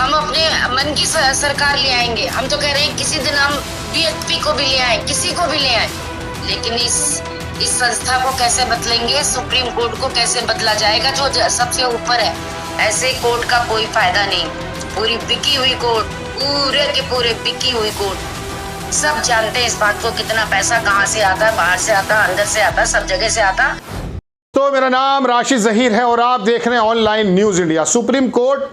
हम अपने मन की सरकार ले आएंगे। हम तो कह रहे हैं किसी दिन हम बीएचपी को भी ले आए, किसी को भी ले आए, लेकिन इस संस्था को कैसे बदलेंगे, सुप्रीम कोर्ट को कैसे बदला जाएगा जो सबसे ऊपर है। ऐसे कोर्ट का कोई फायदा नहीं। पूरी बिकी हुई कोर्ट, पूरे के पूरे बिकी हुई कोर्ट। सब जानते हैं इस बात को, कितना पैसा कहाँ से आता है, बाहर से आता, अंदर से आता, सब जगह से आता। तो मेरा नाम राशिद ज़हीर है और आप देख रहे हैं online news India. Supreme court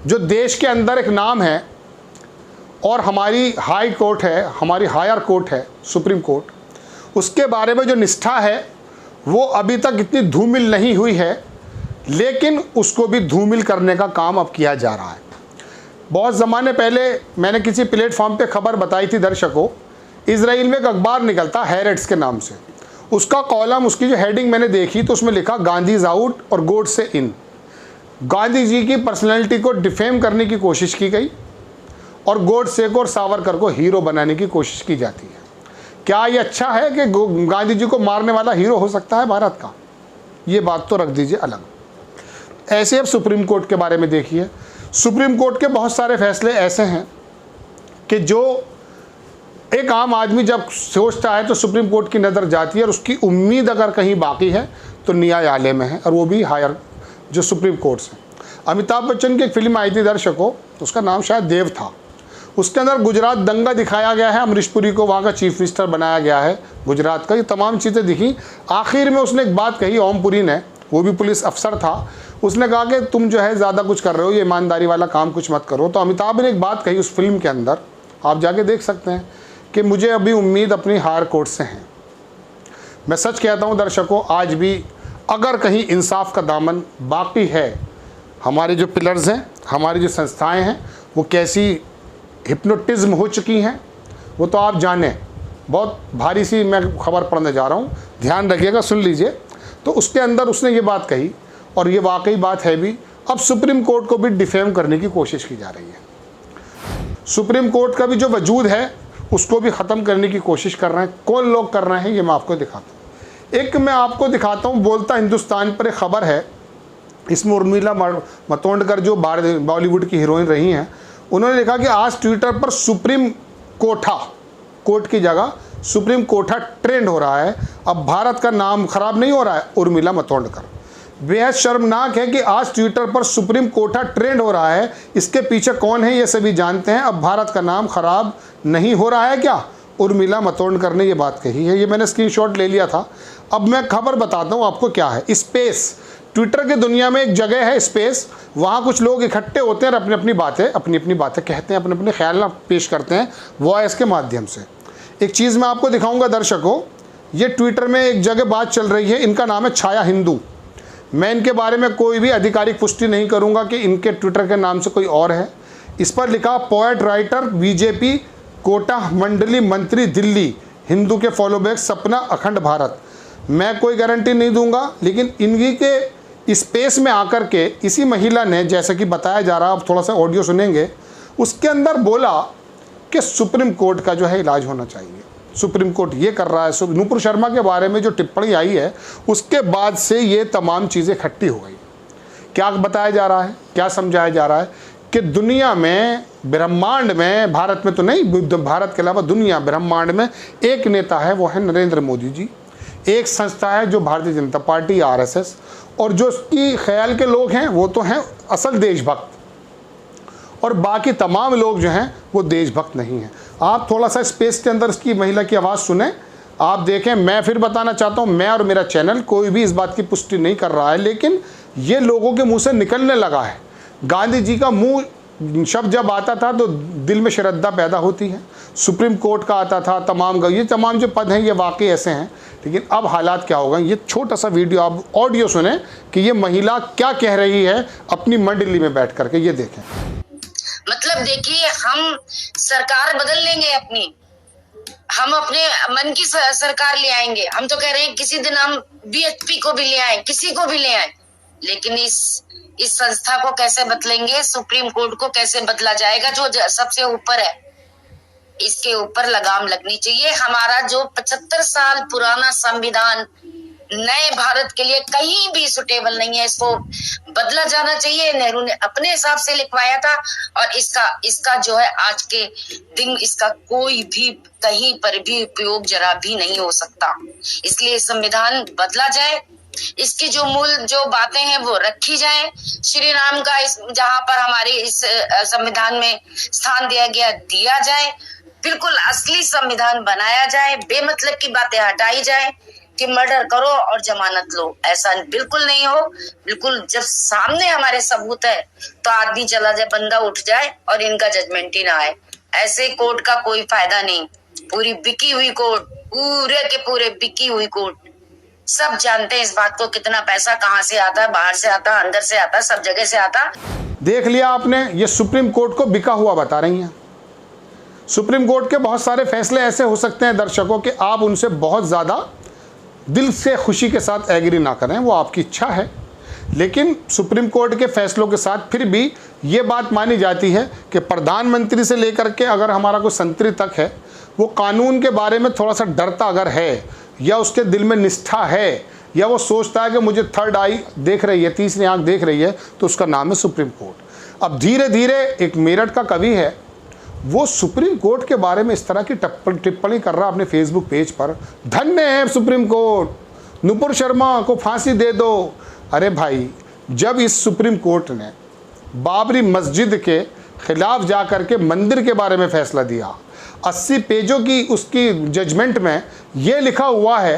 जो देश के अंदर एक नाम है और हमारी हाई कोर्ट है, हमारी हायर कोर्ट है सुप्रीम कोर्ट, उसके बारे में जो निष्ठा है वो अभी तक इतनी धूमिल नहीं हुई है, लेकिन उसको भी धूमिल करने का काम अब किया जा रहा है। बहुत ज़माने पहले मैंने किसी प्लेटफॉर्म पे खबर बताई थी दर्शकों, इजराइल में एक अखबार निकलता हेरेट्स के नाम से, उसका कॉलम, उसकी जो हेडिंग मैंने देखी तो उसमें लिखा गांधी इज आउट और गोडसे इन। गांधी जी की पर्सनैलिटी को डिफेम करने की कोशिश की गई और गोडसे को और सावरकर को हीरो बनाने की कोशिश की जाती है। क्या ये अच्छा है कि गांधी जी को मारने वाला हीरो हो सकता है भारत का? ये बात तो रख दीजिए अलग। ऐसे अब सुप्रीम कोर्ट के बारे में देखिए। सुप्रीम कोर्ट के बहुत सारे फैसले ऐसे हैं कि जो एक आम आदमी जब सोचता है तो सुप्रीम कोर्ट की नज़र जाती है और उसकी उम्मीद अगर कहीं बाकी है तो न्यायालय में है, और वो भी हायर जो सुप्रीम कोर्ट से। अमिताभ बच्चन की एक फिल्म आई थी दर्शकों, उसका नाम शायद देव था। उसके अंदर गुजरात दंगा दिखाया गया है, अमरीश पुरी को वहाँ का चीफ मिनिस्टर बनाया गया है गुजरात का, ये तमाम चीज़ें दिखी। आखिर में उसने एक बात कही, ओम पुरी ने, वो भी पुलिस अफसर था, उसने कहा कि तुम जो है ज़्यादा कुछ कर रहे हो, ये ईमानदारी वाला काम कुछ मत करो। तो अमिताभ ने एक बात कही उस फिल्म के अंदर, आप जाके देख सकते हैं, कि मुझे अभी उम्मीद अपनी हायर कोर्ट से है। मैं सच कहता हूँ दर्शकों, आज भी अगर कहीं इंसाफ का दामन बाकी है, हमारे जो पिलर्स हैं, हमारी जो संस्थाएं हैं, वो कैसी हिप्नोटिज्म हो चुकी हैं वो तो आप जाने। बहुत भारी सी मैं खबर पढ़ने जा रहा हूँ, ध्यान रखिएगा, सुन लीजिए। तो उसके अंदर उसने ये बात कही और ये वाकई बात है भी। अब सुप्रीम कोर्ट को भी डिफेम करने की कोशिश की जा रही है। सुप्रीम कोर्ट का भी जो वजूद है उसको भी ख़त्म करने की कोशिश कर रहे हैं। कौन लोग कर रहे हैं ये मैं आपको दिखाता हूँ। एक मैं आपको दिखाता हूँ, बोलता हिंदुस्तान पर एक ख़बर है। इसमें उर्मिला मातोंडकर जो बॉलीवुड की हीरोइन रही हैं, उन्होंने लिखा कि आज ट्विटर पर सुप्रीम कोठा, कोर्ट की जगह सुप्रीम कोठा ट्रेंड हो रहा है। अब भारत का नाम खराब नहीं हो रहा है, उर्मिला मातोंडकर। बेहद शर्मनाक है कि आज ट्विटर पर सुप्रीम कोठा ट्रेंड हो रहा है। इसके पीछे कौन है ये सभी जानते हैं। अब भारत का नाम खराब नहीं हो रहा है क्या? उर्मिला मातोंडकर ने ये बात कही है। ये मैंने स्क्रीनशॉट ले लिया था। अब मैं खबर बताता हूँ आपको क्या है। स्पेस, ट्विटर की दुनिया में एक जगह है स्पेस, वहाँ कुछ लोग इकट्ठे होते हैं और अपनी अपनी बातें कहते हैं, अपने अपने ख्याल पेश करते हैं वॉइस के माध्यम से। एक चीज़ मैं आपको दिखाऊंगा दर्शकों, ये ट्विटर में एक जगह बात चल रही है, इनका नाम है छाया हिंदू। मैं इनके बारे में कोई भी आधिकारिक पुष्टि नहीं करूंगा कि इनके ट्विटर के नाम से कोई और है। इस पर लिखा पोएट राइटर बीजेपी कोटा मंडली मंत्री दिल्ली, हिंदू के फॉलोबैक सपना अखंड भारत। मैं कोई गारंटी नहीं दूंगा, लेकिन इनकी के स्पेस में आकर के इसी महिला ने, जैसा कि बताया जा रहा, अब थोड़ा सा ऑडियो सुनेंगे, उसके अंदर बोला कि सुप्रीम कोर्ट का जो है इलाज होना चाहिए। सुप्रीम कोर्ट ये कर रहा है। नूपुर शर्मा के बारे में जो टिप्पणी आई है उसके बाद से ये तमाम चीज़ें इकट्ठी हो गई। क्या बताया जा रहा है, क्या समझाया जा रहा है कि दुनिया में, ब्रह्मांड में, भारत में तो नहीं, भारत के अलावा दुनिया ब्रह्मांड में एक नेता है, वो है नरेंद्र मोदी जी। एक संस्था है जो भारतीय जनता पार्टी RSS, और जो उसकी ख्याल के लोग हैं वो तो हैं असल देशभक्त, और बाकी तमाम लोग जो हैं वो देशभक्त नहीं हैं। आप थोड़ा सा स्पेस के अंदर इसकी महिला की आवाज़ सुने, आप देखें। मैं फिर बताना चाहता हूँ, मैं और मेरा चैनल कोई भी इस बात की पुष्टि नहीं कर रहा है, लेकिन ये लोगों के मुंह से निकलने लगा है। गांधी जी का मुंह शब्द जब आता था तो दिल में श्रद्धा पैदा होती है। सुप्रीम कोर्ट का आता था, ये तमाम जो पद हैं ये वाकई ऐसे हैं। लेकिन अब हालात क्या होगा, ये छोटा सा वीडियो आप ऑडियो सुने कि ये महिला क्या कह रही है अपनी मंडली में बैठ करके, ये देखें। मतलब देखिए, हम सरकार बदल लेंगे अपनी, हम अपने मन की सरकार ले आएंगे। हम तो कह रहे हैं किसी दिन हम बीएचपी को भी ले आए, किसी को भी ले आए, लेकिन इस संस्था को कैसे बदलेंगे, सुप्रीम कोर्ट को कैसे बदला जाएगा जो सबसे ऊपर है। इसके ऊपर लगाम लगनी चाहिए। हमारा जो 75 साल पुराना संविधान नए भारत के लिए कहीं भी सुटेबल नहीं है। इसको बदला जाना चाहिए। नेहरू ने अपने हिसाब से लिखवाया था और इसका जो है आज के दिन इसका कोई भी कहीं पर भी उपयोग जरा भी नहीं हो सकता। इसलिए संविधान बदला जाए, इसकी जो मूल जो बातें हैं वो रखी जाए। श्री राम का इस जहां पर हमारे इस संविधान में स्थान दिया जाए। बिल्कुल असली संविधान बनाया जाए। बेमतलब की बातें हटाई जाए कि मर्डर करो और जमानत लो, ऐसा बिल्कुल नहीं हो। बिल्कुल जब सामने हमारे सबूत है तो आदमी चला जाए, बंदा उठ जाए और इनका जजमेंट ही ना आए। ऐसे कोर्ट का कोई फायदा नहीं। पूरी बिकी हुई कोर्ट, पूरे के पूरे बिकी हुई कोर्ट। सब जानते हैं इस बात को, कितना पैसा कहाँ से आता है, बाहर से आता, अंदर से आता, सब जगह से आता। देख लिया आपने, ये सुप्रीम कोर्ट को बिका हुआ बता रही हैं। सुप्रीम कोर्ट के बहुत सारे फैसले ऐसे हो सकते हैं दर्शकों कि आप उनसे बहुत ज़्यादा दिल से खुशी के साथ एग्री ना करें, वो आपकी इच्छा है, लेकिन सुप्रीम कोर्ट के फैसलों के साथ फिर भी ये बात मानी जाती है कि प्रधानमंत्री से लेकर के अगर हमारा कोई संतरी तक है, वो कानून के बारे में थोड़ा सा डरता अगर है, या उसके दिल में निष्ठा है, या वो सोचता है कि मुझे थर्ड आई देख रही है, तीसरी आंख देख रही है, तो उसका नाम है सुप्रीम कोर्ट। अब धीरे धीरे एक मेरठ का कवि है, वो सुप्रीम कोर्ट के बारे में इस तरह की टिप्पणी कर रहा अपने फेसबुक पेज पर, धन्य है सुप्रीम कोर्ट, नुपुर शर्मा को फांसी दे दो। अरे भाई, जब इस सुप्रीम कोर्ट ने बाबरी मस्जिद के खिलाफ जा कर के मंदिर के बारे में फैसला दिया, 80 पेजों की उसकी जजमेंट में यह लिखा हुआ है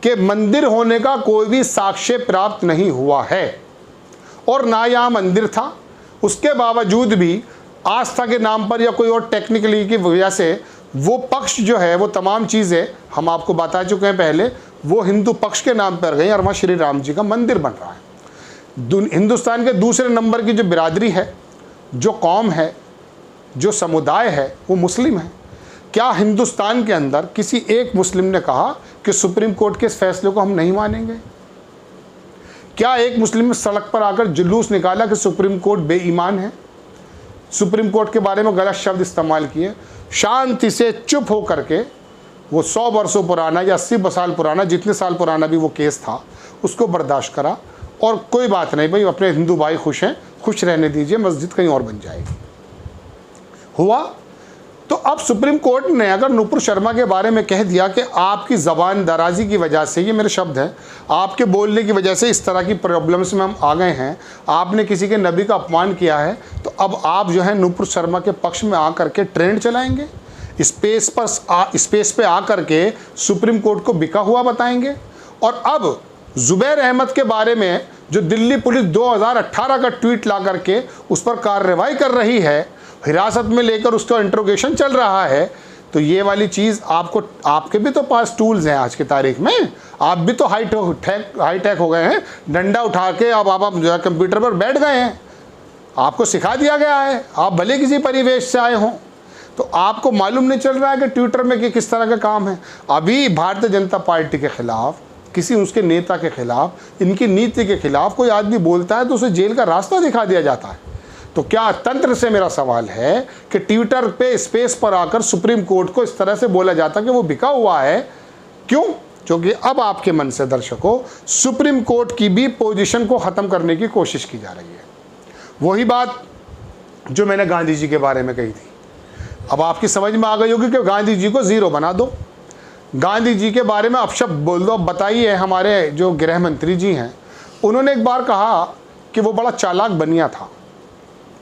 कि मंदिर होने का कोई भी साक्ष्य प्राप्त नहीं हुआ है और ना यहाँ मंदिर था, उसके बावजूद भी आस्था के नाम पर या कोई और टेक्निकली की वजह से वो पक्ष जो है, वो तमाम चीज़ें हम आपको बता चुके हैं पहले, वो हिंदू पक्ष के नाम पर गई और वहाँ श्री राम जी का मंदिर बन रहा है। हिंदुस्तान के दूसरे नंबर की जो बिरादरी है, जो कौम है, जो समुदाय है, वो मुस्लिम है। क्या हिंदुस्तान के अंदर किसी एक मुस्लिम ने कहा कि सुप्रीम कोर्ट के इस फैसले को हम नहीं मानेंगे? क्या एक मुस्लिम ने सड़क पर आकर जुलूस निकाला कि सुप्रीम कोर्ट बेईमान है, सुप्रीम कोर्ट के बारे में गलत शब्द इस्तेमाल किए? शांति से चुप हो करके वो 100 वर्षों पुराना या 80 साल पुराना, जितने साल पुराना भी वो केस था, उसको बर्दाश्त करा और कोई बात नहीं भाई, अपने हिंदू भाई खुश हैं, खुश रहने दीजिए, मस्जिद कहीं और बन जाएगी। हुआ तो अब सुप्रीम कोर्ट ने अगर नुपुर शर्मा के बारे में कह दिया कि आपकी ज़बान दराजी की वजह से, ये मेरे शब्द हैं, आपके बोलने की वजह से इस तरह की प्रॉब्लम्स में हम आ गए हैं, आपने किसी के नबी का अपमान किया है, तो अब आप जो है नुपुर शर्मा के पक्ष में आकर के ट्रेंड चलाएंगे, स्पेस पे आकर के सुप्रीम कोर्ट को बिका हुआ बताएंगे। और अब जुबैर अहमद के बारे में जो दिल्ली पुलिस 2018 का ट्वीट ला करके उस पर कार्रवाई कर रही है, हिरासत में लेकर उसका इंट्रोगेशन चल रहा है, तो ये वाली चीज़ आपको, आपके भी तो पास टूल्स हैं आज की तारीख में, आप भी तो हाई टेक हो गए हैं, डंडा उठा के अब आप जो है कंप्यूटर पर बैठ गए हैं, आपको सिखा दिया गया है, आप भले किसी परिवेश से आए हों, तो आपको मालूम नहीं चल रहा है कि ट्विटर में कि किस तरह का काम है। अभी भारतीय जनता पार्टी के खिलाफ, किसी उसके नेता के खिलाफ, इनकी नीति के खिलाफ कोई आदमी बोलता है तो उसे जेल का रास्ता दिखा दिया जाता है। तो क्या तंत्र से मेरा सवाल है कि ट्विटर पे स्पेस पर आकर सुप्रीम कोर्ट को इस तरह से बोला जाता कि वो बिका हुआ है, क्यों? क्योंकि अब आपके मन से दर्शकों सुप्रीम कोर्ट की भी पोजीशन को ख़त्म करने की कोशिश की जा रही है। वही बात जो मैंने गांधी जी के बारे में कही थी, अब आपकी समझ में आ गई होगी कि गांधी जी को ज़ीरो बना दो, गांधी जी के बारे में अपशब्द बोल दो। अब बताइए, हमारे जो गृह मंत्री जी हैं, उन्होंने एक बार कहा कि वो बड़ा चालाक बनिया था।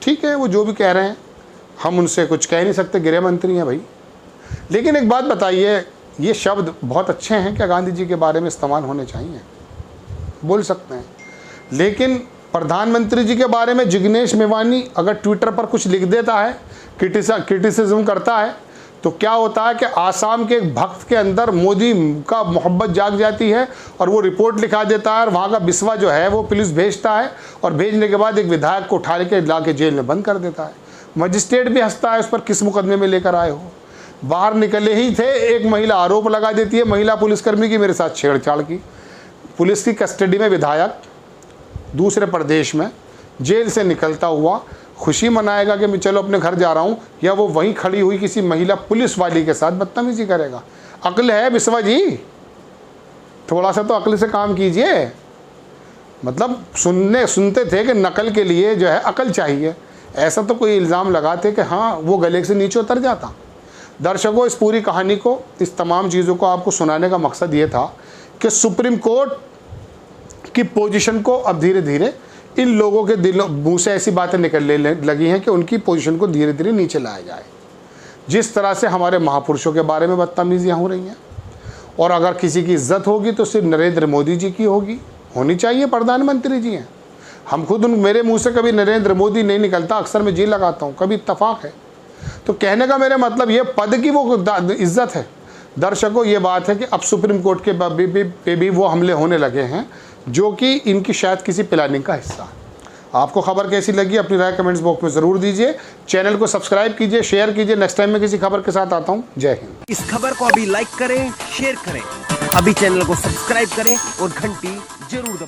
ठीक है, वो जो भी कह रहे हैं हम उनसे कुछ कह नहीं सकते, गृह मंत्री हैं भाई, लेकिन एक बात बताइए, ये शब्द बहुत अच्छे हैं क्या गांधी जी के बारे में इस्तेमाल होने चाहिए? बोल सकते हैं, लेकिन प्रधानमंत्री जी के बारे में जिग्नेश मेवानी अगर ट्विटर पर कुछ लिख देता है, क्रिटिसिज्म करता है, तो क्या होता है कि आसाम के एक भक्त के अंदर मोदी का मोहब्बत जाग जाती है और वो रिपोर्ट लिखा देता है और वहाँ का बिस्वा जो है वो पुलिस भेजता है और भेजने के बाद एक विधायक को उठा के ला के जेल में बंद कर देता है। मजिस्ट्रेट भी हंसता है उस पर, किस मुकदमे में लेकर आए हो। बाहर निकले ही थे, एक महिला आरोप लगा देती है महिला पुलिसकर्मी की मेरे साथ छेड़छाड़ की। पुलिस की कस्टडी में विधायक दूसरे प्रदेश में जेल से निकलता हुआ खुशी मनाएगा कि मैं चलो अपने घर जा रहा हूँ, या वो वहीं खड़ी हुई किसी महिला पुलिस वाली के साथ बदतमीजी करेगा? अक्ल है बिस्वा जी? थोड़ा सा तो अक्ल से काम कीजिए। मतलब सुनते थे कि नकल के लिए जो है अकल चाहिए, ऐसा तो कोई इल्ज़ाम लगाते कि हाँ वो गले से नीचे उतर जाता। दर्शकों, इस पूरी कहानी को, इस तमाम चीज़ों को आपको सुनाने का मकसद ये था कि सुप्रीम कोर्ट की पोजीशन को अब धीरे धीरे इन लोगों के दिलों मुँह से ऐसी बातें निकलने लगी हैं कि उनकी पोजीशन को धीरे धीरे नीचे लाया जाए। जिस तरह से हमारे महापुरुषों के बारे में बदतमीजियाँ हो रही हैं, और अगर किसी की इज्जत होगी तो सिर्फ नरेंद्र मोदी जी की होनी चाहिए, प्रधानमंत्री जी हैं। हम खुद मेरे मुंह से कभी नरेंद्र मोदी नहीं निकलता, अक्सर मैं जी लगाता हूँ, कभी इत्तफाक है। तो कहने का मेरा मतलब ये पद की वो इज्जत है। दर्शकों, ये बात है कि अब सुप्रीम कोर्ट के पे भी वो हमले होने लगे हैं जो कि इनकी शायद किसी प्लानिंग का हिस्सा है। आपको खबर कैसी लगी अपनी राय कमेंट्स बॉक्स में ज़रूर दीजिए। चैनल को सब्सक्राइब कीजिए, शेयर कीजिए। नेक्स्ट टाइम मैं किसी खबर के साथ आता हूँ। जय हिंद। इस खबर को अभी लाइक करें, शेयर करें, अभी चैनल को सब्सक्राइब करें और घंटी जरूर दबाएं।